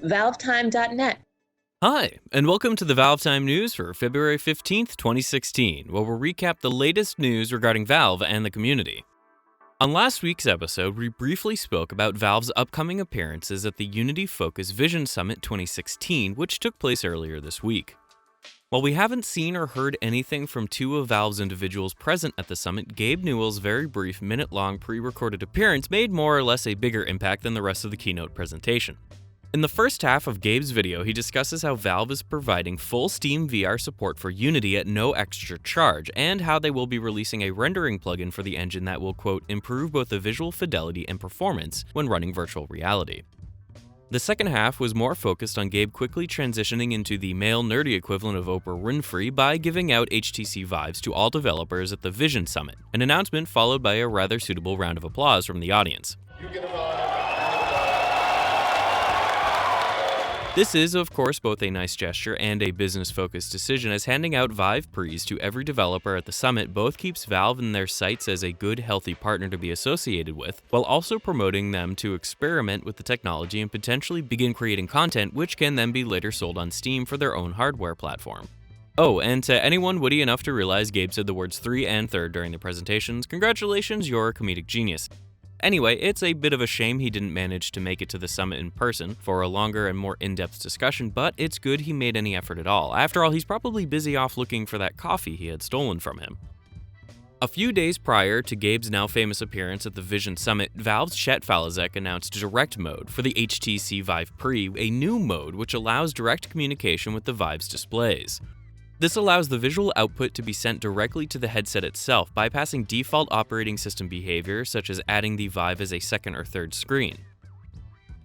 ValveTime.net. Hi, and welcome to the ValveTime News for February 15th, 2016, where we'll recap the latest news regarding Valve and the community. On last week's episode, we briefly spoke about Valve's upcoming appearances at the Unity Focus Vision Summit 2016, which took place earlier this week. While we haven't seen or heard anything from two of Valve's individuals present at the summit, Gabe Newell's very brief minute-long pre-recorded appearance made more or less a bigger impact than the rest of the keynote presentation. In the first half of Gabe's video, he discusses how Valve is providing full Steam VR support for Unity at no extra charge, and how they will be releasing a rendering plugin for the engine that will, quote, improve both the visual fidelity and performance when running virtual reality. The second half was more focused on Gabe quickly transitioning into the male nerdy equivalent of Oprah Winfrey by giving out HTC Vives to all developers at the Vision Summit, an announcement followed by a rather suitable round of applause from the audience. This is, of course, both a nice gesture and a business-focused decision, as handing out Vive Pre's to every developer at the summit both keeps Valve in their sights as a good, healthy partner to be associated with, while also promoting them to experiment with the technology and potentially begin creating content which can then be later sold on Steam for their own hardware platform. Oh, and to anyone witty enough to realize Gabe said the words 3 and 3rd during the presentations, congratulations, you're a comedic genius. Anyway, it's a bit of a shame he didn't manage to make it to the summit in person for a longer and more in-depth discussion, but it's good he made any effort at all. After all, he's probably busy off looking for that coffee he had stolen from him. A few days prior to Gabe's now famous appearance at the Vision Summit, Valve's Chet Falazek announced Direct Mode for the HTC Vive Pre, a new mode which allows direct communication with the Vive's displays. This allows the visual output to be sent directly to the headset itself, bypassing default operating system behavior such as adding the Vive as a second or third screen.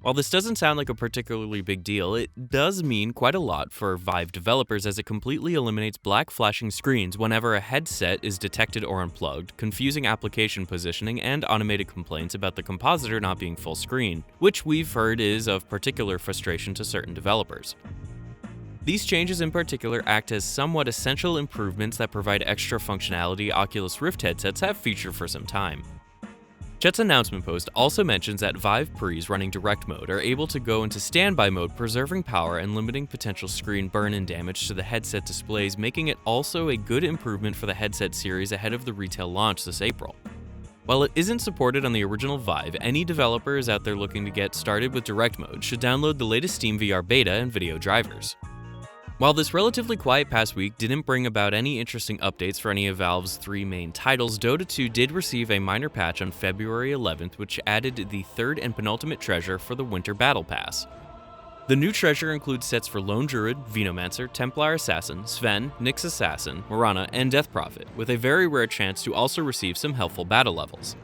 While this doesn't sound like a particularly big deal, it does mean quite a lot for Vive developers, as it completely eliminates black flashing screens whenever a headset is detected or unplugged, confusing application positioning, and automated complaints about the compositor not being full screen, which we've heard is of particular frustration to certain developers. These changes in particular act as somewhat essential improvements that provide extra functionality Oculus Rift headsets have featured for some time. Chet's announcement post also mentions that Vive Pre's running Direct Mode are able to go into standby mode, preserving power and limiting potential screen burn and damage to the headset displays, making it also a good improvement for the headset series ahead of the retail launch this April. While it isn't supported on the original Vive, any developers out there looking to get started with Direct Mode should download the latest Steam VR beta and video drivers. While this relatively quiet past week didn't bring about any interesting updates for any of Valve's three main titles, Dota 2 did receive a minor patch on February 11th, which added the third and penultimate treasure for the Winter Battle Pass. The new treasure includes sets for Lone Druid, Venomancer, Templar Assassin, Sven, Nyx Assassin, Morana, and Death Prophet, with a very rare chance to also receive some helpful battle levels.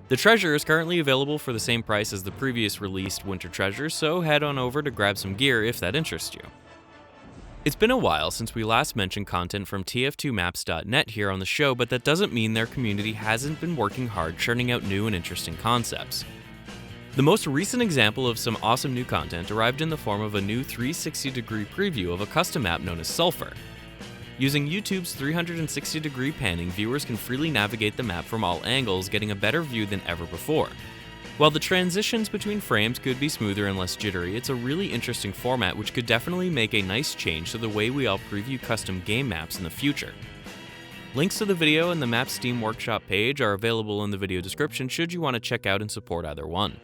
The treasure is currently available for the same price as the previous released Winter treasures, so head on over to grab some gear if that interests you. It's been a while since we last mentioned content from TF2Maps.net here on the show, but that doesn't mean their community hasn't been working hard churning out new and interesting concepts. The most recent example of some awesome new content arrived in the form of a new 360-degree preview of a custom map known as Sulfur. Using YouTube's 360-degree panning, viewers can freely navigate the map from all angles, getting a better view than ever before. While the transitions between frames could be smoother and less jittery, it's a really interesting format which could definitely make a nice change to the way we all preview custom game maps in the future. Links to the video and the Map Steam Workshop page are available in the video description should you want to check out and support either one.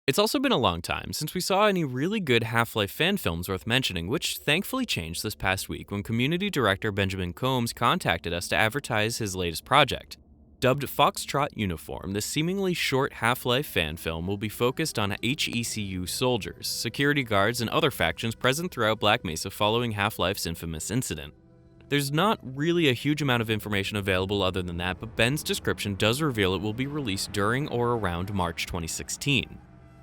It's also been a long time since we saw any really good Half-Life fan films worth mentioning, which thankfully changed this past week when community director Benjamin Combs contacted us to advertise his latest project. Dubbed Foxtrot Uniform, this seemingly short Half-Life fan film will be focused on HECU soldiers, security guards, and other factions present throughout Black Mesa following Half-Life's infamous incident. There's not really a huge amount of information available other than that, but Ben's description does reveal it will be released during or around March 2016.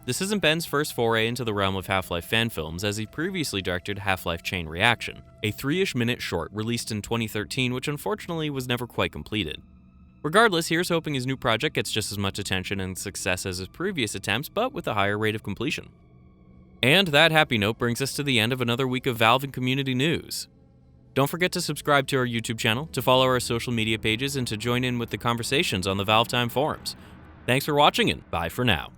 This isn't Ben's first foray into the realm of Half-Life fan films, as he previously directed Half-Life Chain Reaction, a 3-ish minute short released in 2013 which unfortunately was never quite completed. Regardless, here's hoping his new project gets just as much attention and success as his previous attempts, but with a higher rate of completion. And that happy note brings us to the end of another week of Valve and community news. Don't forget to subscribe to our YouTube channel, to follow our social media pages, and to join in with the conversations on the ValveTime forums. Thanks for watching, and bye for now.